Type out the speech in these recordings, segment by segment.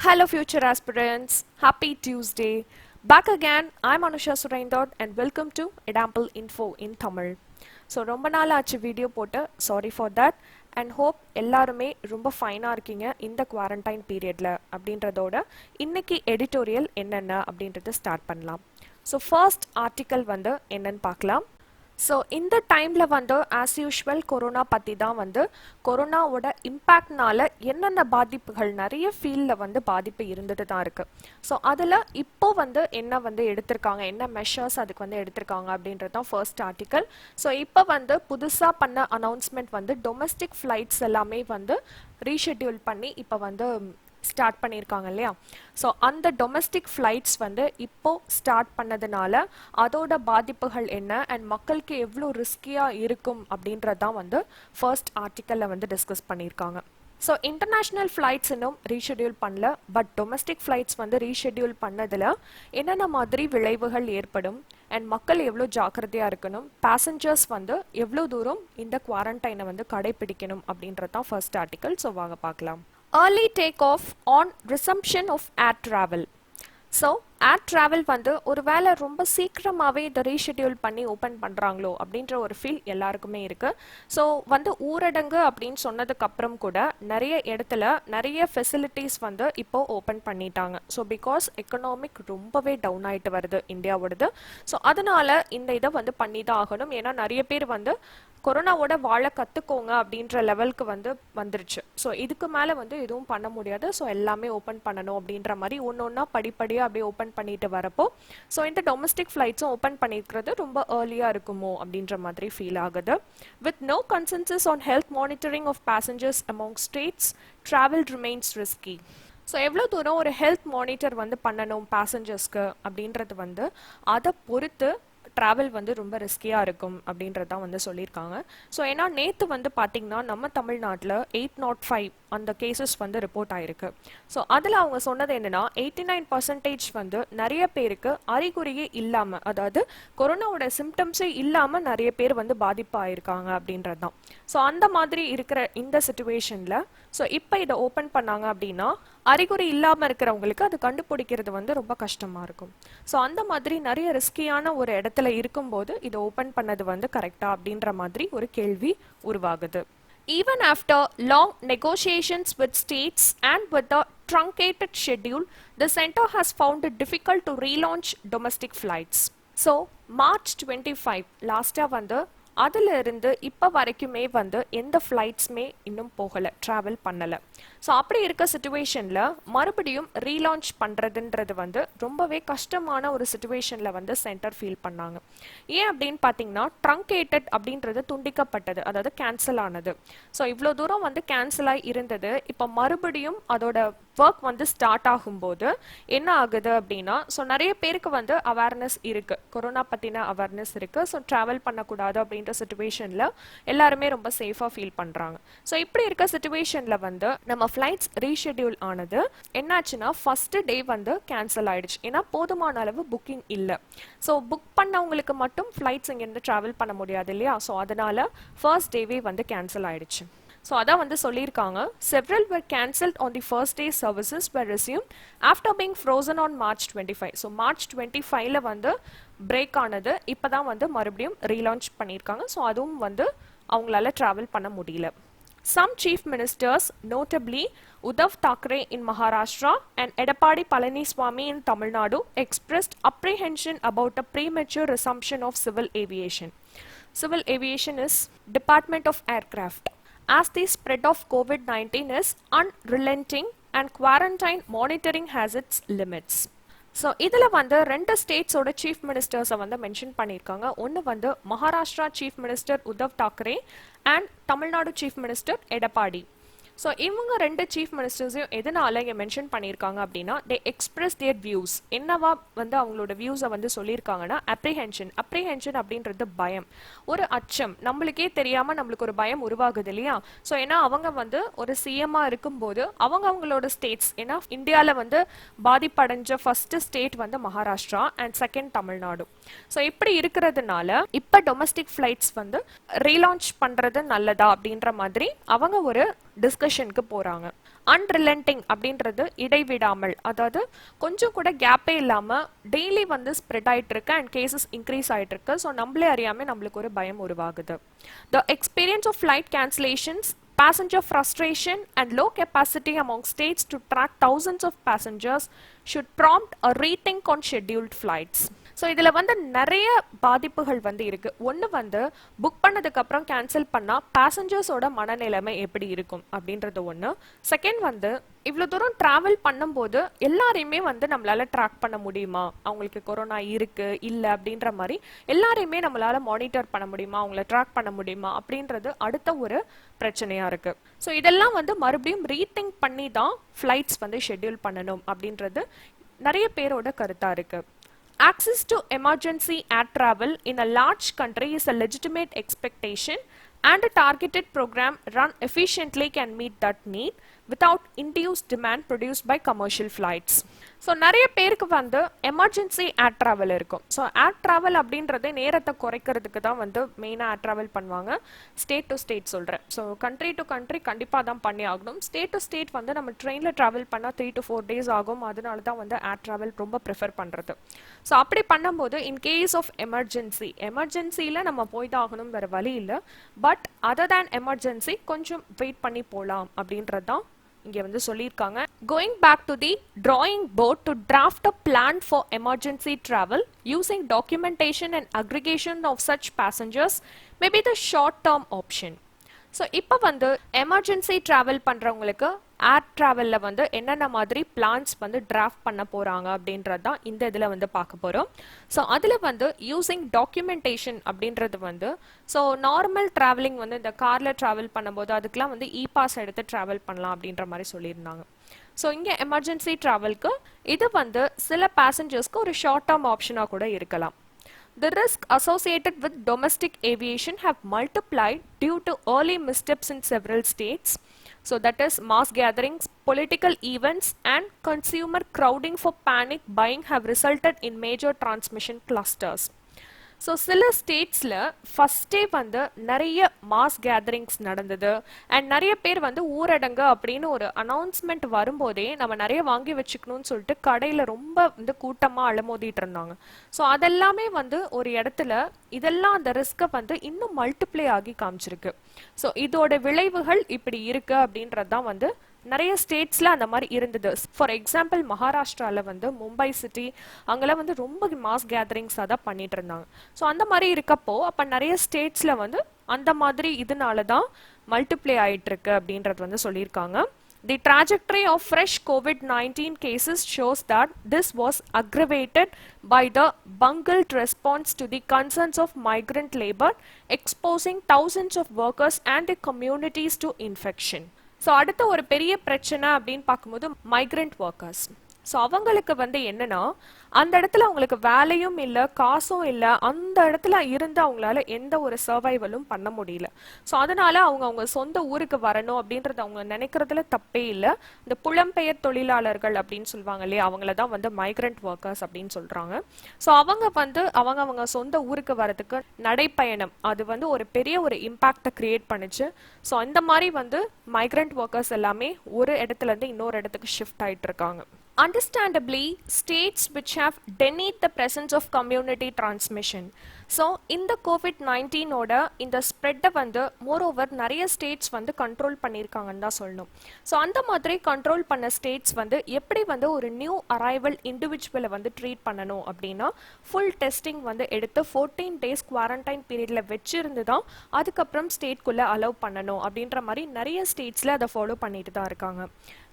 Hello, future aspirants. Happy Tuesday. Back again, I'm Anusha Suraindot and welcome to Example Info in Tamil. So, ரொம்ப நாள் ஆச்சு video போட்டு sorry for that and hope எல்லாருமே ரொம்ப ஃபைனாக இருக்கீங்க இந்த குவாரண்டைன் பீரியடில் அப்படின்றதோட இன்னைக்கு எடிட்டோரியல் என்னென்ன அப்படின்றத ஸ்டார்ட் பண்ணலாம். ஸோ ஃபர்ஸ்ட் ஆர்டிக்கல் வந்து என்னன்னு பார்க்கலாம். ஸோ இந்த டைமில் வந்து ஆஸ் யூஷுவல் கொரோனா பற்றி தான் வந்து கொரோனாவோட இம்பேக்ட்னால என்னென்ன பாதிப்புகள் நிறைய ஃபீல்டில் வந்து பாதிப்பு இருந்துட்டு தான் இருக்குது. ஸோ அதில் இப்போ வந்து என்ன வந்து எடுத்திருக்காங்க, என்ன மெஷர்ஸ் அதுக்கு வந்து எடுத்திருக்காங்க அப்படின்றது தான் ஃபர்ஸ்ட் ஆர்டிக்கல். ஸோ இப்போ வந்து புதுசாக பண்ண அனௌன்ஸ்மெண்ட் வந்து டொமஸ்டிக் ஃப்ளைட்ஸ் எல்லாமே வந்து ரீஷெட்யூல் பண்ணி இப்போ வந்து ஸ்டார்ட் பண்ணியிருக்காங்க இல்லையா. ஸோ அந்த டொமஸ்டிக் ஃப்ளைட்ஸ் வந்து இப்போ ஸ்டார்ட் பண்ணதுனால அதோட பாதிப்புகள் என்ன அண்ட் மக்களுக்கு எவ்வளோ ரிஸ்கியாக இருக்கும் அப்படின்றது தான் வந்து ஃபர்ஸ்ட் ஆர்டிக்கலில் வந்து டிஸ்கஸ் பண்ணியிருக்காங்க. ஸோ இன்டர்நேஷ்னல் ஃப்ளைட்ஸ் இன்னும் ரீஷெட்யூல் பண்ணல, பட் டொமஸ்டிக் ஃப்ளைட்ஸ் வந்து ரீஷெட்யூல் பண்ணதில் என்னென்ன மாதிரி விளைவுகள் ஏற்படும் அண்ட் மக்கள் எவ்வளோ ஜாக்கிரதையாக இருக்கணும், பேசஞ்சர்ஸ் வந்து எவ்வளோ தூரம் இந்த குவாரண்டைனை வந்து கடைபிடிக்கணும் அப்படின்றது தான் ஃபர்ஸ்ட் ஆர்டிக்கல். ஸோ வாங்க பார்க்கலாம். Early takeoff on resumption of air travel. So air travel வந்து ஒரு வேளை ரொம்ப சீக்கிரமாகவே இதை ரீஷெட்யூல் பண்ணி ஓப்பன் பண்ணுறாங்களோ அப்படின்ற ஒரு ஃபீல் எல்லாருக்குமே இருக்குது. ஸோ வந்து ஊரடங்கு அப்படின்னு சொன்னதுக்கப்புறம் கூட நிறைய இடத்துல நிறைய ஃபெசிலிட்டிஸ் வந்து இப்போது ஓப்பன் பண்ணிட்டாங்க. ஸோ பிகாஸ் எக்கனாமிக் ரொம்பவே டவுன் ஆகிட்டு வருது இந்தியாவோடது. ஸோ அதனால் இந்த இதை வந்து பண்ணி தான் ஆகணும். ஏன்னா நிறைய பேர் வந்து கொரோனாவோட வாழ கற்றுக்கோங்க அப்படின்ற லெவலுக்கு வந்து வந்துருச்சு. ஸோ இதுக்கு மேலே வந்து எதுவும் பண்ண முடியாது. ஸோ எல்லாமே ஓப்பன் பண்ணணும் அப்படின்ற மாதிரி ஒன்று ஒன்றா படிப்படியாக அப்படியே ஓப்பன் பண்ணிட்டு வரப்போ ஸோ இந்த டொமஸ்டிக் ஃப்ளைட்ஸும் ஓப்பன் பண்ணியிருக்கிறது ரொம்ப ஏர்லியாக இருக்குமோ அப்படின்ற மாதிரி ஃபீல் ஆகுது. With no consensus on health monitoring of passengers among states, travel remains risky. So எவ்வளோ தூரம் ஒரு ஹெல்த் மானிட்டர் வந்து பண்ணணும் பேசஞ்சர்ஸ்க்கு அப்படின்றது வந்து அதை பொறுத்து ட்ராவல் வந்து ரொம்ப ரிஸ்கியாக இருக்கும் அப்படின்றது தான் வந்து சொல்லியிருக்காங்க. ஸோ ஏன்னா நேற்று வந்து பார்த்திங்கன்னா நம்ம தமிழ்நாட்டில் 805 அந்த கேசஸ் வந்து ரிப்போர்ட் ஆயிருக்கு. ஸோ அதில் அவங்க சொன்னது என்னென்னா 89% வந்து நிறைய பேருக்கு அறிகுறியே இல்லாமல், அதாவது கொரோனாவோட சிம்டம்ஸே இல்லாமல் நிறைய பேர் வந்து பாதிப்பு ஆயிருக்காங்க அப்படின்றது தான். ஸோ அந்த மாதிரி இருக்கிற இந்த சிச்சுவேஷனில் ஸோ இப்போ இதை ஓப்பன் பண்ணாங்க அப்படின்னா அறிகுறி இல்லாமல் இருக்கிறவங்களுக்கு அது கண்டுபிடிக்கிறது வந்து ரொம்ப கஷ்டமாக இருக்கும். ஸோ அந்த மாதிரி நிறைய ரிஸ்கியான ஒரு இடத்துல இருக்கும்போது இதை ஓப்பன் பண்ணது வந்து கரெக்டா அப்படின்ற மாதிரி ஒரு கேள்வி உருவாகுது. Even after long negotiations with states and with a truncated schedule, the center has found it difficult to relaunch domestic flights. So, March 25 லாஸ்டா வந்து அதில் இருந்து இப்போ வரைக்குமே வந்து எந்த ஃப்ளைட்ஸுமே இன்னும் போகலை, ட்ராவல் பண்ணலை. ஸோ அப்படி இருக்க சிச்சுவேஷனில் மறுபடியும் ரீலான்ச் பண்ணுறதுன்றது வந்து ரொம்பவே கஷ்டமான ஒரு சிச்சுவேஷனில் வந்து சென்டர் ஃபீல் பண்ணாங்க. ஏன் அப்படின்னு பார்த்தீங்கன்னா ட்ரங்கேட்டட் அப்படின்றது துண்டிக்கப்பட்டது, அதாவது கேன்சல் ஆனது. ஸோ இவ்வளோ தூரம் வந்து கேன்சல் ஆகி இருந்தது. இப்போ மறுபடியும் அதோட ஒர்க் வந்து ஸ்டார்ட் ஆகும்போது என்ன ஆகுது அப்படின்னா ஸோ நிறைய பேருக்கு வந்து அவேர்னஸ் இருக்குது, கொரோனா பற்றின அவேர்னஸ் இருக்குது. ஸோ ட்ராவல் பண்ணக்கூடாது அப்படின்ற சிச்சுவேஷனில் எல்லாருமே ரொம்ப சேஃபாக ஃபீல் பண்ணுறாங்க. ஸோ இப்படி இருக்க சிச்சுவேஷனில் வந்து நம்ம ஃப்ளைட்ஸ் ரீஷெட்யூல் ஆனது என்னாச்சுன்னா ஃபஸ்ட்டு டே வந்து கேன்சல் ஆயிடுச்சு. ஏன்னா போதுமான அளவு புக்கிங் இல்லை. ஸோ புக் பண்ணவங்களுக்கு மட்டும் ஃப்ளைட்ஸ் இங்கேருந்து ட்ராவல் பண்ண முடியாது இல்லையா. ஸோ அதனால ஃபர்ஸ்ட் டேவே வந்து கேன்சல் ஆயிடுச்சு. ஸோ அதான் வந்து சொல்லியிருக்காங்க. Several were cancelled on the first day services were resumed after being frozen on March 25. So March 25ல வந்து பிரேக் ஆனது இப்போ தான் வந்து மறுபடியும் ரீலான்ச் பண்ணியிருக்காங்க. ஸோ அதுவும் வந்து அவங்களால ட்ராவல் பண்ண முடியல. Some chief ministers, notably Uddhav Thackeray in Maharashtra and Edappadi Palaniswamy in Tamil Nadu, expressed apprehension about a premature resumption of civil aviation. Civil aviation is Department of Aircraft. As the spread of COVID-19 is unrelenting and quarantine monitoring has its limits. So இதில் வந்து ரெண்டு ஸ்டேட்ஸோட chief மினிஸ்டர்ஸை வந்து mention பண்ணியிருக்காங்க. ஒன்று வந்து Maharashtra chief minister Uddhav Thackeray and Tamil Nadu chief minister Edappadi. So இவங்க ரெண்டு chief மினிஸ்டர்ஸையும் எதனால இங்கே மென்ஷன் பண்ணியிருக்காங்க அப்படின்னா தே எக்ஸ்பிரஸ் தேர் வியூஸ். என்னவா வந்து அவங்களோட வியூஸை வந்து சொல்லியிருக்காங்கன்னா அப்ரிஹென்ஷன் அப்படின்றது பயம், ஒரு அச்சம், நம்மளுக்கே தெரியாமல் நம்மளுக்கு ஒரு பயம் உருவாகுது இல்லையா. ஸோ ஏன்னா அவங்க வந்து ஒரு சிஎம்மாக இருக்கும்போது அவங்களோட ஸ்டேட்ஸ், ஏன்னா இந்தியாவில் வந்து பாதிப்படைஞ்ச ஃபர்ஸ்ட் ஸ்டேட் வந்து Maharashtra and second Tamil Nadu. So இப்படி இருக்கிறதுனால இப்போ டொமஸ்டிக் ஃப்ளைட்ஸ் வந்து ரீலான்ச் பண்ணுறது நல்லதா அப்படின்ற மாதிரி அவங்க ஒரு டிஸ்கஷனுக்கு போறாங்க. அன்ரிலண்டிங் அப்படின்றது இடைவிடாமல், அதாவது கொஞ்சம் கூட கேப்பே இல்லாம டெய்லி வந்து ஸ்ப்ரெட் ஆயிட்டு இருக்கு அண்ட் கேசஸ் இன்க்ரீஸ் ஆயிட்டு இருக்கு. ஸோ நம்மளே அறியாம நம்மளுக்கு ஒரு பயம் உருவாகுது. The experience of flight cancellations, passenger frustration and low capacity among states to track thousands of passengers should prompt a rethink on scheduled flights. So இதில் வந்து நிறைய பாதிப்புகள் வந்து இருக்கு. ஒன்று வந்து புக் பண்ணதுக்கு அப்புறம் கேன்சல் பண்ணால் பேசஞ்சர்ஸோட மனநிலைமை எப்படி இருக்கும் அப்படின்றது ஒன்று. செகண்ட் வந்து இவ்வளோ தூரம் ட்ராவல் பண்ணும்போது எல்லாரையுமே வந்து நம்மளால ட்ராக் பண்ண முடியுமா, அவங்களுக்கு கொரோனா இருக்கு இல்லை அப்படின்ற மாதிரி எல்லாரையுமே நம்மளால மானிட்டர் பண்ண முடியுமா, அவங்கள ட்ராக் பண்ண முடியுமா அப்படின்றது அடுத்த ஒரு பிரச்சனையா இருக்கு. ஸோ இதெல்லாம் வந்து மறுபடியும் ரீதிங்க் பண்ணி தான் ஃப்ளைட்ஸ் வந்து ஷெட்யூல் பண்ணணும் அப்படின்றது நிறைய பேரோட கருத்தா இருக்கு. Access to emergency air travel in a large country is a legitimate expectation, and a targeted program run efficiently can meet that need without induced demand produced by commercial flights. So நிறைய பேருக்கு வந்து emergency ஏர் travel இருக்கும். So air travel அப்படின்றதே நேரத்தை குறைக்கிறதுக்கு தான் வந்து மெயினாக ஏர் ட்ராவல் பண்ணுவாங்க. ஸ்டேட் டு ஸ்டேட் சொல்கிறேன். ஸோ கண்ட்ரி டு கண்ட்ரி கண்டிப்பாக தான் பண்ணி ஆகணும். ஸ்டேட் டு ஸ்டேட் வந்து நம்ம ட்ரெயினில் ட்ராவல் பண்ணால் 3 to 4 days ஆகும். அதனால தான் வந்து ஏர் ட்ராவல் ரொம்ப ப்ரிஃபர் பண்ணுறது. ஸோ அப்படி பண்ணும்போது இன் கேஸ் ஆஃப் எமர்ஜென்சியில் நம்ம போய் தான் ஆகணும், வேறு வழி இல்லை. பட் அதர் தேன் எமர்ஜென்சி கொஞ்சம் வெயிட் பண்ணி போகலாம் அப்படின்றது தான் இங்கே வந்து சொல்லியிருக்காங்க. Going back to the drawing board to draft a plan for emergency travel using documentation and aggregation of such passengers may be the short-term option. So இப்போ வந்து எமர்ஜென்சி ட்ராவல் பண்ணுறவங்களுக்கு ஏர் ட்ராவலில் வந்து என்னென்ன மாதிரி பிளான்ஸ் வந்து டிராஃப்ட் பண்ண போகிறாங்க அப்படின்றது தான் இந்த இதில் வந்து பார்க்க போகிறோம். ஸோ அதில் வந்து யூஸிங் டாக்குமெண்டேஷன் அப்படின்றது வந்து, ஸோ நார்மல் ட்ராவலிங் வந்து இந்த காரில் ட்ராவல் பண்ணும்போது அதுக்கெலாம் வந்து இ பாஸ் எடுத்து ட்ராவல் பண்ணலாம் அப்படின்ற மாதிரி சொல்லியிருந்தாங்க. ஸோ இங்கே எமர்ஜென்சி ட்ராவலுக்கு இது வந்து சில பேசஞ்சர்ஸ்க்கு ஒரு ஷார்ட் டேர்ம் ஆப்ஷனாக கூட இருக்கலாம். The risk associated with domestic aviation have multiplied due to early missteps in several states. So that is mass gatherings, political events and consumer crowding for panic buying have resulted in major transmission clusters. So சில ஸ்டேட்ஸில் ஃபஸ்ட்டே வந்து நிறைய mass gatherings நடந்தது and நிறைய பேர் வந்து ஊரடங்கு அப்படின்னு ஒரு அனௌன்ஸ்மெண்ட் வரும்போதே நம்ம நிறைய வாங்கி வச்சுக்கணும்னு சொல்லிட்டு கடையில் ரொம்ப வந்து கூட்டமாக அலமோதிட்டு இருந்தாங்க. ஸோ அதெல்லாமே வந்து ஒரு இடத்துல இதெல்லாம் அந்த ரிஸ்க்கை வந்து இன்னும் மல்டிப்ளை ஆகி காமிச்சிருக்கு. ஸோ இதோட விளைவுகள் இப்படி இருக்கு அப்படின்றது தான் வந்து நிறைய ஸ்டேட்ஸில் அந்த மாதிரி இருந்தது. ஃபார் எக்ஸாம்பிள் மகாராஷ்டிராவில் வந்து மும்பை சிட்டி அங்கெல்லாம் வந்து ரொம்ப மாஸ் கேதரிங்ஸாக தான் பண்ணிட்டு இருந்தாங்க. ஸோ அந்த மாதிரி இருக்கப்போ அப்போ நிறைய ஸ்டேட்ஸில் வந்து அந்த மாதிரி இதனால தான் மல்டிப்ளை ஆகிட்டு இருக்கு அப்படின்றது வந்து சொல்லியிருக்காங்க. The trajectory of fresh COVID-19 cases shows that this was aggravated by the bungled response to the concerns of migrant labor, exposing thousands of workers and their communities to infection. So அடுத்த ஒரு பெரிய பிரச்சனை அப்படின்னு பார்க்கும்போது migrant workers. So அவங்களுக்கு வந்து என்னன்னா அந்த இடத்துல அவங்களுக்கு வேலையும் இல்லை, காசும் இல்லை, அந்த இடத்துல இருந்து அவங்களால எந்த ஒரு சர்வைவலும் பண்ண முடியல. ஸோ அதனால அவங்க சொந்த ஊருக்கு வரணும் அப்படின்றது அவங்க நினைக்கிறதுல தப்பே இல்லை. இந்த புலம்பெயர் தொழிலாளர்கள் அப்படின்னு சொல்லுவாங்க இல்லையா, அவங்கள தான் வந்து மைக்ரண்ட் ஒர்க்கர்ஸ் அப்படின்னு சொல்றாங்க. ஸோ அவங்க வந்து அவங்க சொந்த ஊருக்கு வரதுக்கு நடைப்பயணம் அது வந்து ஒரு பெரிய ஒரு இம்பாக்டை கிரியேட் பண்ணுச்சு. ஸோ இந்த மாதிரி வந்து மைக்ரண்ட் ஒர்க்கர்ஸ் எல்லாமே ஒரு இடத்துல இருந்து இன்னொரு இடத்துக்கு ஷிஃப்ட் ஆயிட்டு இருக்காங்க. Understandably, states which have denied the presence of community transmission. So இந்த COVID-19 ஓட இந்த ஸ்ப்ரெட்டை வந்து மோரோவர் நிறைய ஸ்டேட்ஸ் வந்து கண்ட்ரோல் பண்ணியிருக்காங்கன்னு தான் சொல்லணும். ஸோ அந்த மாதிரி கண்ட்ரோல் பண்ண ஸ்டேட்ஸ் வந்து எப்படி வந்து ஒரு நியூ அரைவல் இண்டிவிஜுவலை வந்து ட்ரீட் பண்ணணும் அப்படின்னா ஃபுல் டெஸ்டிங் வந்து எடுத்து 14 days குவாரண்டைன் பீரியடில் வச்சிருந்து தான் அதுக்கப்புறம் ஸ்டேட்குள்ளே அலோவ் பண்ணணும் அப்படின்ற மாதிரி நிறைய ஸ்டேட்ஸில் அதை ஃபாலோ பண்ணிட்டு தான் இருக்காங்க.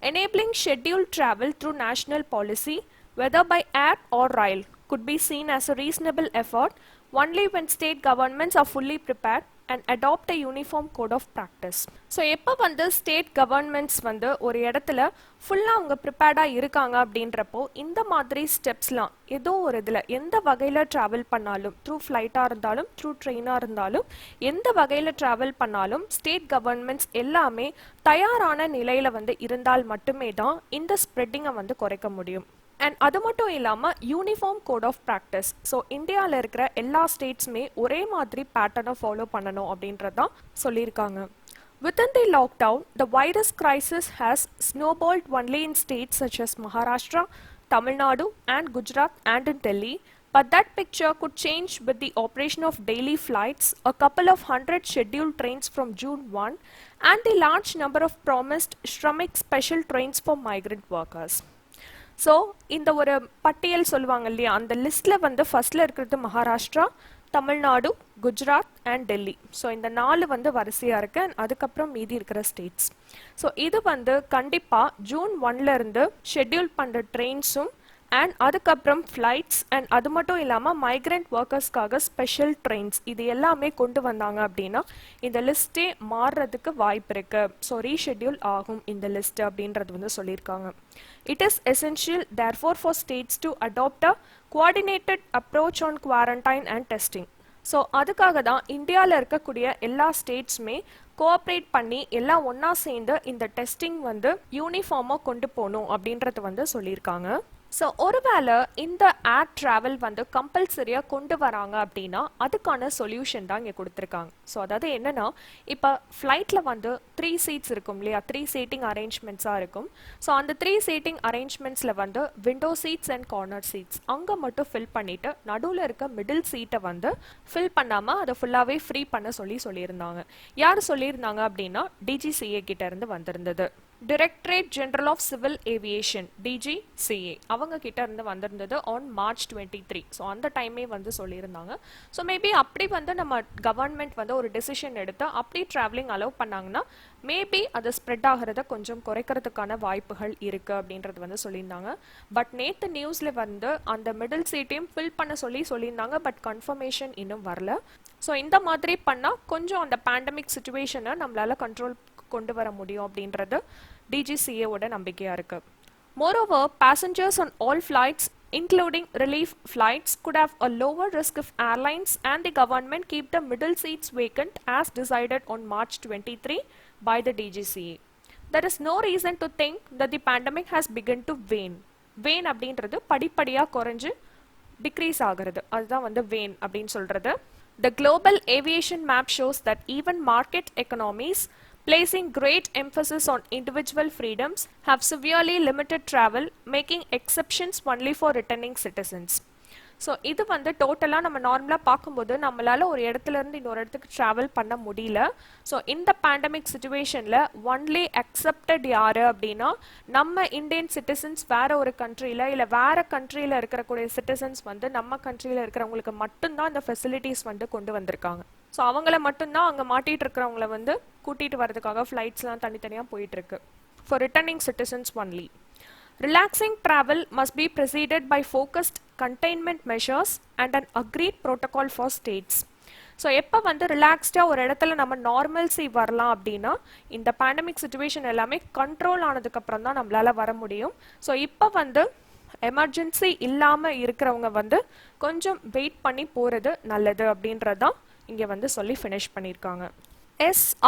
Enabling scheduled travel through national policy, whether by air or rail, could be seen as a reasonable effort only when state governments are fully prepared and adopt a uniform code of practice. So எப்போ வந்து state governments வந்து ஒரு இடத்துல ஃபுல்லாக அவங்க ப்ரிப்பேர்டாக இருக்காங்க அப்படின்றப்போ இந்த மாதிரி ஸ்டெப்ஸ்லாம் ஏதோ ஒரு இதில் எந்த வகையில் ட்ராவல் பண்ணாலும், த்ரூ ஃப்ளைட்டாக இருந்தாலும் த்ரூ ட்ரெயினாக இருந்தாலும் எந்த வகையில் ட்ராவல் பண்ணாலும் ஸ்டேட் கவர்மெண்ட்ஸ் எல்லாமே தயாரான நிலையில் வந்து இருந்தால் மட்டுமே தான் இந்த ஸ்ப்ரெட்டிங்கை வந்து குறைக்க முடியும். அண்ட் அது மட்டும் இல்லாமல் uniform code of practice. So இந்தியாவில் இருக்கிற எல்லா ஸ்டேட்ஸுமே ஒரே மாதிரி பேட்டர்னை ஃபாலோ பண்ணணும் அப்படின்றதான் சொல்லியிருக்காங்க. Within the lockdown, the virus crisis has snowballed only in states such as Maharashtra, Tamil Nadu, and Gujarat and in Delhi. But that picture could change with the operation of daily flights, a couple of hundred scheduled trains from June 1, and the large number of promised Shramik special trains for migrant workers. So இந்த ஒரு பட்டியல் சொல்லுவாங்க இல்லையா, அந்த லிஸ்ட்டில் வந்து ஃபர்ஸ்டில் இருக்கிறது Maharashtra, Tamil Nadu, Gujarat and Delhi. So இந்த 4 வந்து வரிசையாக இருக்கு. அண்ட் அதுக்கப்புறம் மீதி இருக்கிற ஸ்டேட்ஸ். ஸோ இது வந்து கண்டிப்பாக ஜூன் 1லேருந்து ஷெட்யூல் பண்ணுற ட்ரெயின்ஸும் அண்ட் அதுக்கப்புறம் ஃப்ளைட்ஸ் அண்ட் அது மட்டும் இல்லாமல் மைக்ரெண்ட் ஒர்க்கர்ஸ்க்காக ஸ்பெஷல் ட்ரெயின்ஸ் இது எல்லாமே கொண்டு வந்தாங்க அப்படின்னா இந்த லிஸ்ட்டே மாறுறதுக்கு வாய்ப்பு இருக்கு. ஸோ ரீஷெட்யூல் ஆகும் இந்த லிஸ்ட் அப்படின்றது வந்து சொல்லியிருக்காங்க. It is essential therefore for states to adopt a coordinated approach on quarantine and testing. So அதுக்காக தான் இந்தியாவில் இருக்கக்கூடிய எல்லா ஸ்டேட்ஸுமே கோஆப்ரேட் பண்ணி எல்லாம் ஒன்றா சேர்ந்து இந்த டெஸ்டிங் வந்து யூனிஃபார்மாக கொண்டு போகணும் அப்படின்றது வந்து சொல்லியிருக்காங்க. ஸோ ஒருவேளை இந்த ஏர் ட்ராவல் வந்து கம்பல்சரியாக கொண்டு வராங்க அப்படின்னா அதுக்கான சொல்யூஷன் தான் இங்கே கொடுத்துருக்காங்க. ஸோ அதாவது என்னென்னா, இப்போ ஃப்ளைட்டில் வந்து 3 சீட்ஸ் இருக்கும் இல்லையா, 3 சீட்டிங் அரேஞ்ச்மெண்ட்ஸாக இருக்கும். ஸோ அந்த 3 சீட்டிங் அரேஞ்ச்மெண்ட்ஸில் வந்து window seats and corner seats அங்கே மட்டும் ஃபில் பண்ணிவிட்டு நடுவில் இருக்க மிடில் சீட்டை வந்து ஃபில் பண்ணாமல் அதை ஃபுல்லாகவே ஃப்ரீ பண்ண சொல்லியிருந்தாங்க. யார் சொல்லியிருந்தாங்க அப்படின்னா டிஜிசிஏ கிட்ட இருந்து வந்திருந்தது. Directorate General of Civil Aviation DGCA அவங்க கிட்ட இருந்து வந்திருந்தது ஆன் March 23. ஸோ அந்த டைமே வந்து சொல்லியிருந்தாங்க. ஸோ மேபி அப்படி வந்து நம்ம கவர்மெண்ட் வந்து ஒரு டெசிஷன் எடுத்து அப்படி ட்ராவலிங் அலோவ் பண்ணாங்கன்னா மேபி அதை ஸ்ப்ரெட் ஆகிறத கொஞ்சம் குறைக்கிறதுக்கான வாய்ப்புகள் இருக்குது அப்படின்றது வந்து சொல்லியிருந்தாங்க. பட் நேற்று நியூஸில் வந்து அந்த மிடில் சீட்டையும் ஃபில் பண்ண சொல்லியிருந்தாங்க. பட் கன்ஃபர்மேஷன் இன்னும் வரல. ஸோ இந்த மாதிரி பண்ணால் கொஞ்சம் அந்த பேண்டமிக் சுச்சுவேஷனை நம்மளால் கண்ட்ரோல் கொண்டு வர முடியும் அப்படின்றது DGCA ஓட நம்பிக்கையா இருக்கு. Moreover, passengers on all flights including relief flights could have a lower risk if airlines and the government keep the middle seats vacant as decided on March 23 by the DGCA. There is no reason to think that the pandemic has begun to wane. Wane அப்படின்றது படிப்படியா குறைஞ்சு degrees ஆகிறது, அதுதான் வந்து wane அப்படின்னு சொல்றது. The global aviation map shows that even market economies placing great emphasis on individual freedoms have severely limited travel, making exceptions only for returning citizens. So இது வந்து டோட்டலாக நம்ம நார்மலாக பார்க்கும்போது நம்மளால் ஒரு இடத்துல இருந்து இன்னொரு இடத்துக்கு ட்ராவல் பண்ண முடியல. ஸோ இந்த பேண்டமிக் சுச்சுவேஷனில் ஒன்லி அக்செப்டட் யார் அப்படின்னா நம்ம இந்தியன் சிட்டிசன்ஸ் வேற ஒரு கண்ட்ரியில் இல்லை வேற கண்ட்ரியில் இருக்கக்கூடிய சிட்டிசன்ஸ் வந்து நம்ம கண்ட்ரியில் இருக்கிறவங்களுக்கு மட்டும்தான் இந்த ஃபெசிலிட்டிஸ் வந்து கொண்டு வந்திருக்காங்க. ஸோ அவங்கள மட்டும்தான் அங்கே மாட்டிகிட்டு இருக்கிறவங்கள வந்து கூட்டிகிட்டு வரதுக்காக ஃப்ளைட்ஸ்லாம் தனித்தனியாக போயிட்டுருக்கு. For returning citizens only. Relaxing travel must be preceded by focused containment measures and an agreed protocol for states. So எப்போ வந்து ரிலாக்ஸ்டாக ஒரு இடத்துல நம்ம நார்மல்சி வரலாம் அப்படின்னா இந்த பேண்டமிக் சுச்சுவேஷன் எல்லாமே கண்ட்ரோல் ஆனதுக்கப்புறம் தான் நம்மளால் வர முடியும். ஸோ இப்போ வந்து எமர்ஜென்சி இல்லாமல் இருக்கிறவங்க வந்து கொஞ்சம் வெயிட் பண்ணி போகிறது நல்லது அப்படின்றது தான் இங்கே வந்து சொல்லி ஃபினிஷ் பண்ணியிருக்காங்க.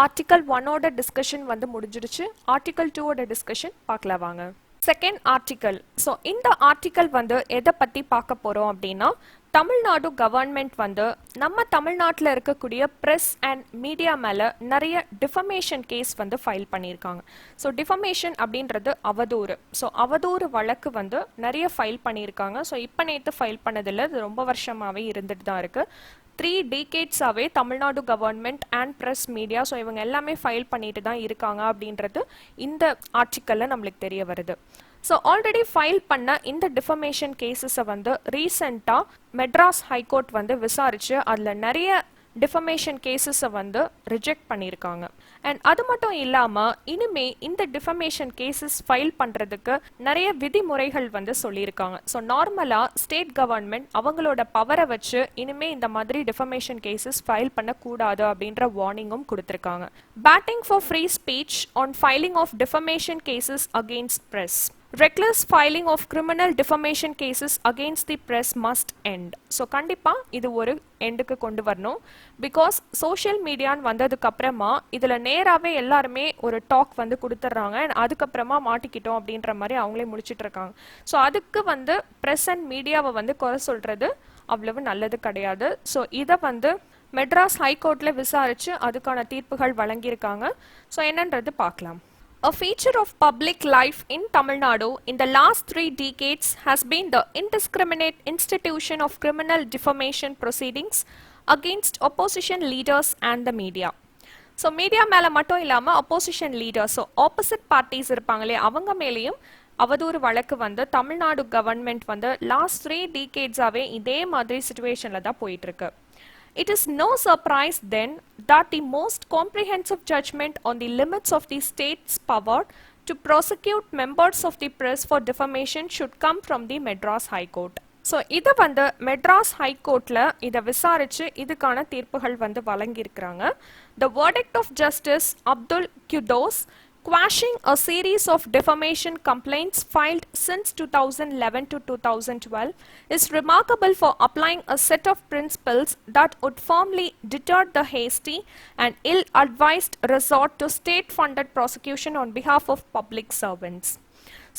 ஆர்டிகல் 1ஓட டிஸ்கஷன் வந்து முடிஞ்சிடுச்சு. ஆர்டிகல் 2ஓட டிஸ்கஷன் பார்க்கலாம் வாங்க. Second article. ஸோ இந்த ஆர்டிக்கல் வந்து எதை பற்றி பார்க்க போகிறோம் அப்படின்னா தமிழ்நாடு கவர்மெண்ட் வந்து நம்ம தமிழ்நாட்டில் இருக்கக்கூடிய ப்ரெஸ் அண்ட் மீடியா மேலே நிறைய டிஃபமேஷன் கேஸ் வந்து ஃபைல் பண்ணியிருக்காங்க. ஸோ டிஃபமேஷன் அப்படின்றது அவதூறு. ஸோ அவதூறு வழக்கு வந்து நிறைய ஃபைல் பண்ணியிருக்காங்க. ஸோ இப்போ நேற்று ஃபைல் பண்ணதில்லை, இது ரொம்ப வருஷமாகவே இருந்துட்டு தான் இருக்குது. 3 decades-ஆவே Tamil Nadu government and press media so இவங்க எல்லாமே ஃபைல் பண்ணிட்டு தான் இருக்காங்க அப்படின்றது இந்த ஆர்டிக்கலில் நம்மளுக்கு தெரிய வருது. ஸோ ஆல்ரெடி ஃபைல் பண்ண இந்த டிஃபமேஷன் கேசஸை வந்து ரீசெண்டாக மெட்ராஸ் ஹைகோர்ட் வந்து விசாரித்து அதில் நிறைய டிஃபமேஷன் கேசஸை வந்து ரிஜெக்ட் பண்ணியிருக்காங்க. அண்ட் அது மட்டும் இல்லாமல் இனிமே இந்த டிஃபமேஷன் கேசஸ் ஃபைல் பண்ணுறதுக்கு நிறைய விதிமுறைகள் வந்து சொல்லியிருக்காங்க. ஸோ நார்மலாக ஸ்டேட் கவர்மெண்ட் அவங்களோட பவரை வச்சு இனிமே இந்த மாதிரி டிஃபமேஷன் கேசஸ் ஃபைல் பண்ணக்கூடாது அப்படின்ற வார்னிங்கும் கொடுத்துருக்காங்க. Batting for free speech on filing of defamation cases against press. Reckless filing of criminal defamation cases against the press must end. So கண்டிப்பாக இது ஒரு எண்டுக்கு கொண்டு வரணும். பிகாஸ் சோஷியல் மீடியான்னு வந்ததுக்கு அப்புறமா இதில் நேராகவே எல்லாருமே ஒரு டாக் வந்து கொடுத்துட்றாங்க. அதுக்கப்புறமா மாட்டிக்கிட்டோம் அப்படின்ற மாதிரி அவங்களே முடிச்சிட்டு இருக்காங்க. ஸோ அதுக்கு வந்து ப்ரெஸ் அண்ட் மீடியாவை வந்து குறை சொல்கிறது அவ்வளவு நல்லது கிடையாது. ஸோ இதை வந்து மெட்ராஸ் ஹைகோர்ட்ல விசாரிச்சு அதுக்கான தீர்ப்புகள் வழங்கியிருக்காங்க. ஸோ என்னன்றது பார்க்கலாம். A feature of public life in Tamil Nadu in the last 3 decades has been the indiscriminate institution of criminal defamation proceedings against opposition leaders and the media. So media மேலே மட்டும் இல்லாமல் opposition leaders, so opposite parties இருப்பாங்களே அவங்க மேலேயும் அவதூறு வழக்கு வந்து Tamil Nadu government வந்து லாஸ்ட் 3 டீகேட்ஸாகவே இதே மாதிரி சுச்சுவேஷனில் தான் போயிட்டுருக்கு. It is no surprise then that the most comprehensive judgment on the limits of the state's power to prosecute members of the press for defamation should come from the Madras High Court. So இதை வந்து மெட்ராஸ் ஹைகோர்ட்டில் இதை விசாரித்து இதுக்கான தீர்ப்புகள் வந்து வழங்கியிருக்கிறாங்க. The verdict of Justice Abdul Quddus quashing a series of defamation complaints filed since 2011 to 2012 is remarkable for applying a set of principles that would firmly deter the hasty and ill-advised resort to state-funded prosecution on behalf of public servants.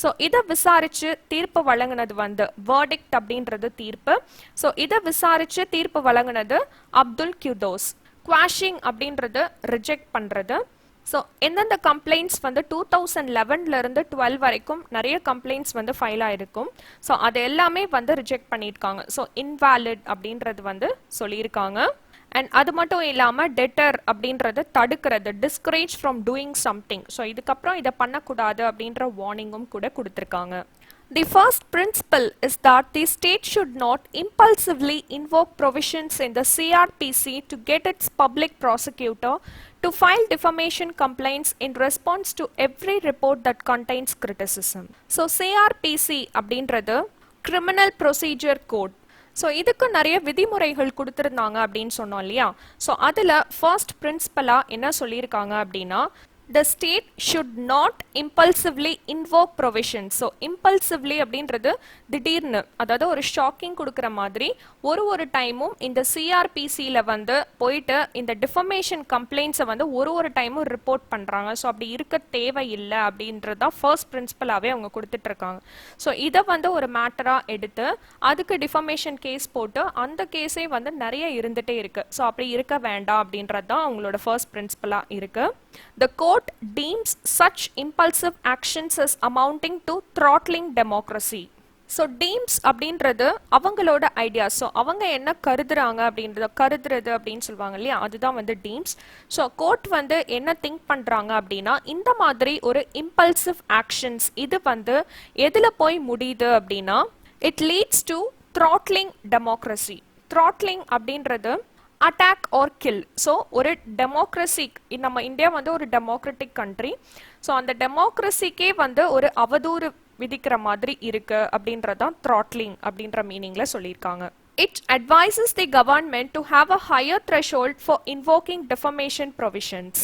So இதை விசாரித்து தீர்ப்பு வழங்கினது வந்து verdict அப்படின்றது தீர்ப்பு. So இதை விசாரித்து தீர்ப்பு வழங்கினது அப்துல் கியூதோஸ். குவாஷிங் அப்படின்றது ரிஜெக்ட் பண்ணுறது. ஸோ எந்தெந்த கம்ப்ளைண்ட்ஸ் வந்து 2011லேருந்து 12 வரைக்கும் நிறைய கம்ப்ளைண்ட்ஸ் வந்து ஃபைல் ஆகிருக்கும். ஸோ அது எல்லாமே வந்து ரிஜெக்ட் பண்ணியிருக்காங்க. ஸோ இன்வாலிட் அப்படின்றது வந்து சொல்லியிருக்காங்க. அண்ட் அது மட்டும் இல்லாமல் டெட்டர் அப்படின்றது தடுக்கிறது, discourage from doing something. So இதுக்கப்புறம் இதை பண்ணக்கூடாது அப்படின்ற வார்னிங்கும் கூட கொடுத்துருக்காங்க. The first principle is that the state should not impulsively invoke provisions in the CRPC to get its public prosecutor to file defamation complaints in response to every report that contains criticism. So CRPC அப்படின்றது Criminal Procedure Code. So இதுக்கு நிறைய விதிமுறைகள் கொடுத்துருந்தாங்க அப்படின்னு சொன்னோம் இல்லையா. So அதில் first பிரின்சிபலாக என்ன சொல்லியிருக்காங்க அப்படின்னா, the state should not impulsively invoke provisions. So impulsively அப்படின்றது திடீர்னு, அதாவது ஒரு ஷாக்கிங் கொடுக்குற மாதிரி ஒரு டைமும் இந்த சிஆர்பிசியில் வந்து போயிட்டு இந்த டிஃபமேஷன் கம்ப்ளைண்ட்ஸை வந்து ஒரு டைமும் ரிப்போர்ட் பண்ணுறாங்க. ஸோ அப்படி இருக்க தேவையில்லை அப்படின்றது தான் ஃபர்ஸ்ட் பிரின்சிபலாகவே அவங்க கொடுத்துட்ருக்காங்க. ஸோ இதை வந்து ஒரு மேட்டராக எடுத்து அதுக்கு டிஃபமேஷன் கேஸ் போட்டு அந்த கேஸே வந்து நிறைய இருந்துகிட்டே இருக்குது. ஸோ அப்படி இருக்க வேண்டாம் அப்படின்றது தான் அவங்களோட ஃபர்ஸ்ட் பிரின்சிபலாக இருக்குது. The court deems such impulsive actions as amounting to throttling democracy. So teams அப்படின்றது அவங்களோட ஐடியாஸ். ஸோ அவங்க என்ன கருதுறாங்க கருதுறது அப்படின்னு சொல்லுவாங்க இல்லையா, அதுதான் வந்து டீம்ஸ். ஸோ கோர்ட் வந்து என்ன திங்க் பண்ணுறாங்க அப்படின்னா, இந்த மாதிரி ஒரு இம்பல்சிவ் ஆக்ஷன்ஸ் இது வந்து எதில் போய் முடியுது அப்படின்னா, it leads to throttling democracy. Throttling அப்படின்றது அட்டாக் ஆர் கில். ஸோ ஒரு டெமோக்ரஸி, நம்ம இந்தியா வந்து ஒரு டெமோக்ராட்டிக் கண்ட்ரி. ஸோ அந்த டெமோக்ரஸிக்கே வந்து ஒரு அவதூறு விதிக்கிற மாதிரி இருக்கு அப்படின்றதான் த்ராட்லிங் அப்படின்ற மீனிங்ல சொல்லியிருக்காங்க. It advises the government to have a higher threshold for invoking defamation provisions.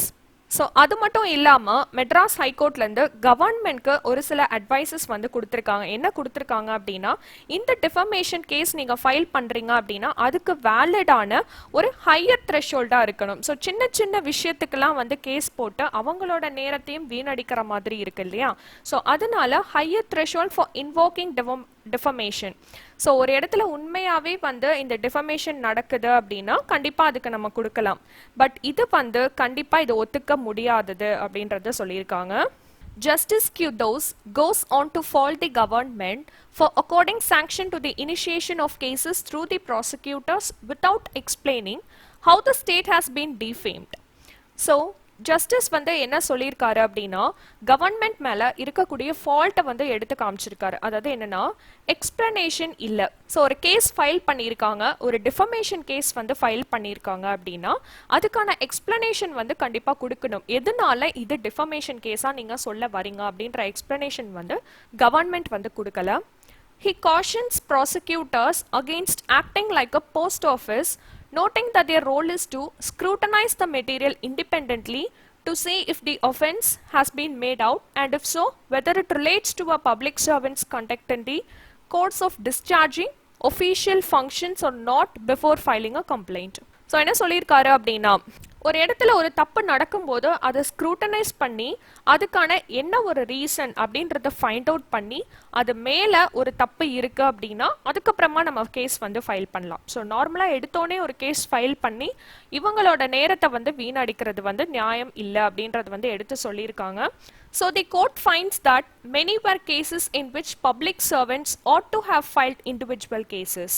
So அது மட்டும் இல்லாமல் மெட்ராஸ் ஹைகோர்ட்லேருந்து கவர்மெண்ட்க்கு ஒரு சில அட்வைசஸ் வந்து கொடுத்துருக்காங்க. என்ன கொடுத்துருக்காங்க அப்படின்னா, இந்த டிஃபமேஷன் கேஸ் நீங்கள் ஃபைல் பண்ணுறீங்க அப்படின்னா அதுக்கு வேலிடான ஒரு ஹையர் த்ரெஷோல்டாக இருக்கணும். ஸோ சின்ன சின்ன விஷயத்துக்கெல்லாம் வந்து கேஸ் போட்டு அவங்களோட நேரத்தையும் வீணடிக்கிற மாதிரி இருக்கு இல்லையா. ஸோ அதனால higher threshold for invoking defamation. So ஒரு இடத்துல உண்மையாகவே வந்து இந்த டிஃபமேஷன் நடக்குது அப்படின்னா கண்டிப்பாக அதுக்கு நம்ம கொடுக்கலாம். பட் இது வந்து கண்டிப்பாக இது ஒத்துக்க முடியாதது அப்படின்றத சொல்லியிருக்காங்க. Justice Quddus goes on to fault the government for according sanction to the initiation of cases through the prosecutors without explaining how the state has been defamed. So justice வந்து என்ன சொல்லியிருக்காரு அப்படின்னா, கவர்மெண்ட் மேலே இருக்கக்கூடிய ஃபால்ட்டை வந்து எடுத்து காமிச்சிருக்காரு. அதாவது என்னன்னா, எக்ஸ்பிளனேஷன் இல்லை. ஸோ ஒரு கேஸ் ஃபைல் பண்ணியிருக்காங்க, ஒரு டிஃபமேஷன் கேஸ் வந்து ஃபைல் பண்ணியிருக்காங்க அப்படின்னா அதுக்கான எக்ஸ்பிளனேஷன் வந்து கண்டிப்பாக கொடுக்கணும். எதனால இது டிஃபமேஷன் கேஸாக நீங்கள் சொல்ல வரீங்க அப்படின்ற எக்ஸ்பிளனேஷன் வந்து கவர்மெண்ட் வந்து கொடுக்கல. He cautions prosecutors against acting like a post office, noting that their role is to scrutinize the material independently to see if the offence has been made out, and if so, whether it relates to a public servant's conduct in the course of discharging official functions or not before filing a complaint. So என்ன சொல்லியிருக்காரு அப்படின்னா, ஒரு இடத்துல ஒரு தப்பு நடக்கும்போது அதை scrutinise பண்ணி அதுக்கான என்ன ஒரு ரீசன் அப்படின்றத ஃபைண்ட் அவுட் பண்ணி அது மேலே ஒரு தப்பு இருக்கு அப்படின்னா அதுக்கப்புறமா நம்ம கேஸ் வந்து ஃபைல் பண்ணலாம். ஸோ நார்மலாக எடுத்தோடனே ஒரு கேஸ் ஃபைல் பண்ணி இவங்களோட நேரத்தை வந்து வீணடிக்கிறது வந்து நியாயம் இல்லை அப்படின்றது வந்து எடுத்து சொல்லியிருக்காங்க. So the court finds that many were cases in which public servants ought to have filed individual cases.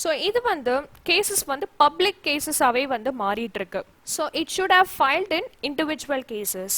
So இது வந்து cases வந்து public cases ஆவே வந்து மாறிட்டு இருக்கு. So it should have filed in individual cases.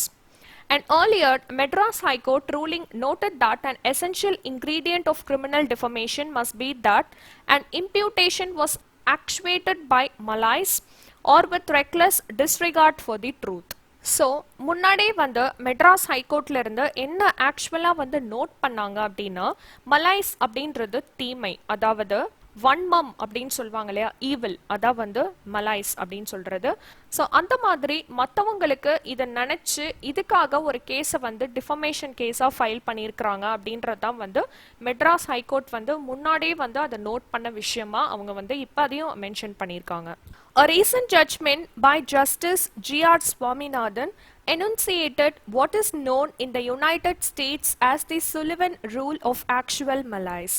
And earlier, Madras High Court ruling noted that an essential ingredient of criminal defamation must be that an imputation was actuated by malice or with reckless disregard for the truth. So முன்னாடியே வந்து மெட்ராஸ் ஹைகோர்ட்ல இருந்து என்ன ஆக்சுவலாக வந்து note பண்ணாங்க அப்படின்னா malaise அப்படின்றது தீமை, அதாவது வன்மம் அப்படின்னு சொல்லுவாங்க இல்லையா, ஈவில், அதான் வந்து மலைஸ் அப்படின்னு சொல்றது. ஸோ அந்த மாதிரி மற்றவங்களுக்கு இதை நினைச்சு இதுக்காக ஒரு கேஸை வந்து டிஃபமேஷன் கேஸாக ஃபைல் பண்ணியிருக்கிறாங்க அப்படின்றது தான் வந்து மெட்ராஸ் ஹைகோர்ட் வந்து முன்னாடியே வந்து அதை நோட் பண்ண விஷயமா அவங்க வந்து இப்போ அதையும் மென்ஷன் பண்ணியிருக்காங்க. A recent judgment by Justice G.R. Swaminathan enunciated what is known in the United States as the Sullivan Rule of Actual Malice.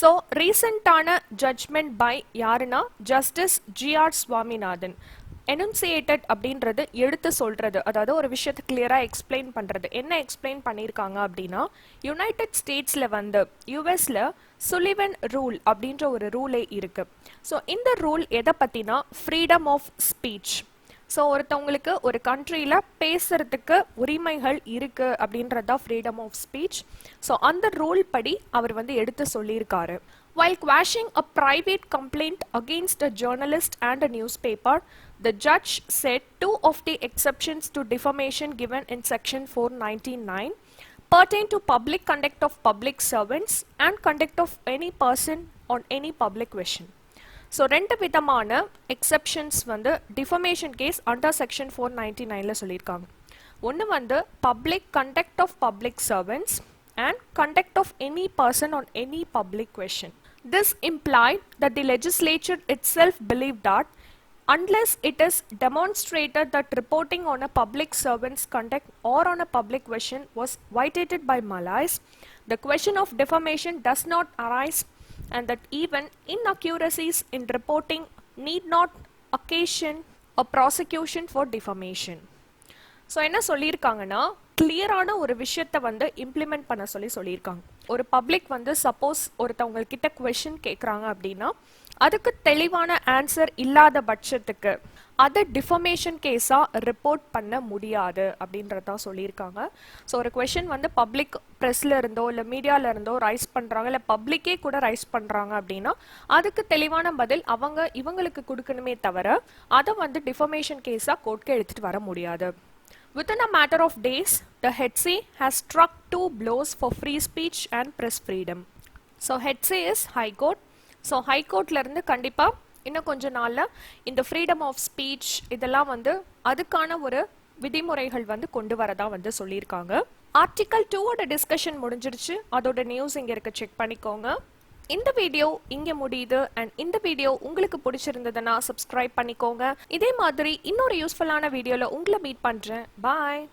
So, recent-ஆன judgment by யாருன்னா Justice G.R. Swaminathan. enunciated அப்படின்றது எடுத்து சொல்றது, அதாவது ஒரு விஷயத்தை கிளியரா எக்ஸ்பிளைன் பண்றது. என்ன எக்ஸ்பிளைன் பண்ணியிருக்காங்க அப்படின்னா யுனைடெட் ஸ்டேட்ஸ்ல வந்து யூஎஸ்ல சுலிவன் ரூல் அப்படின்ற ஒரு ரூலே இருக்கு. ஸோ இந்த ரூல் எதை பத்தினா ஃப்ரீடம் ஆஃப் ஸ்பீச். ஸோ ஒருத்தவங்களுக்கு ஒரு கண்ட்ரியில் பேசுறதுக்கு உரிமைகள் இருக்கு அப்படின்றதா ஃப்ரீடம் ஆஃப் ஸ்பீச். ஸோ அந்த ரூல் படி அவர் வந்து எடுத்து சொல்லியிருக்காரு. While quashing a private complaint against a journalist and a newspaper, the judge said two of the exceptions to defamation given in section 499 pertain to public conduct of public servants and conduct of any person on any public question. So ரெண்டு விதமான exceptions வந்து defamation case under section 499ல சொல்லியிருக்காங்க. ஒன்று வந்து public conduct of public servants and conduct of any person on any public question. This implied that the legislature itself believed that unless it is demonstrated that reporting on a public servant's conduct or on a public question was violated by malice, the question of defamation does not arise, and that even inaccuracies in reporting need not occasion a prosecution for defamation. So என்ன சொல்லியிருக்காங்கன்னா கிளியரான ஒரு விஷயத்தை வந்து implement பண்ண சொல்லியிருக்காங்க. ஒரு public வந்து சப்போஸ் ஒருத்தவங்க கிட்ட கொஷின் கேட்குறாங்க அப்படின்னா அதுக்கு தெளிவான ஆன்சர் இல்லாத பட்சத்துக்கு அதை டிஃபமேஷன் கேஸாக ரிப்போர்ட் பண்ண முடியாது அப்படின்றதான் சொல்லியிருக்காங்க. ஸோ ஒரு கொஷின் வந்து பப்ளிக் ப்ரெஸ்ல இருந்தோ இல்லை மீடியாவில் இருந்தோ ரைஸ் பண்ணுறாங்க, இல்லை பப்ளிக்கே கூட ரைஸ் பண்ணுறாங்க அப்படின்னா அதுக்கு தெளிவான பதில் இவங்களுக்கு கொடுக்கணுமே தவிர அதை வந்து டிஃபமேஷன் கேஸாக கோர்ட்க்கு எடுத்துகிட்டு வர முடியாது. Within a matter of days, the HC has struck two blows for free speech and press freedom. So HC is High Court. So High Courtல இருந்து கண்டிப்பா இன்னும் கொஞ்ச நாள்ல இந்த freedom of speech இதெல்லாம் வந்து அதுக்கான ஒரு விதிமுறைகள் வந்து கொண்டு வரதா வந்து சொல்லியிருக்காங்க. ஆர்டிகல் 2ஓட டிஸ்கஷன் முடிஞ்சிருச்சு. அதோட நியூஸ் இங்க இருக்க செக் பண்ணிக்கோங்க. இந்த வீடியோ இங்க முடியுது. அண்ட் இந்த வீடியோ உங்களுக்கு பிடிச்சிருந்ததுன்னா சப்ஸ்கிரைப் பண்ணிக்கோங்க. இதே மாதிரி இன்னொரு யூஸ்ஃபுல்லான வீடியோல உங்களை மீட் பண்றேன். பாய்.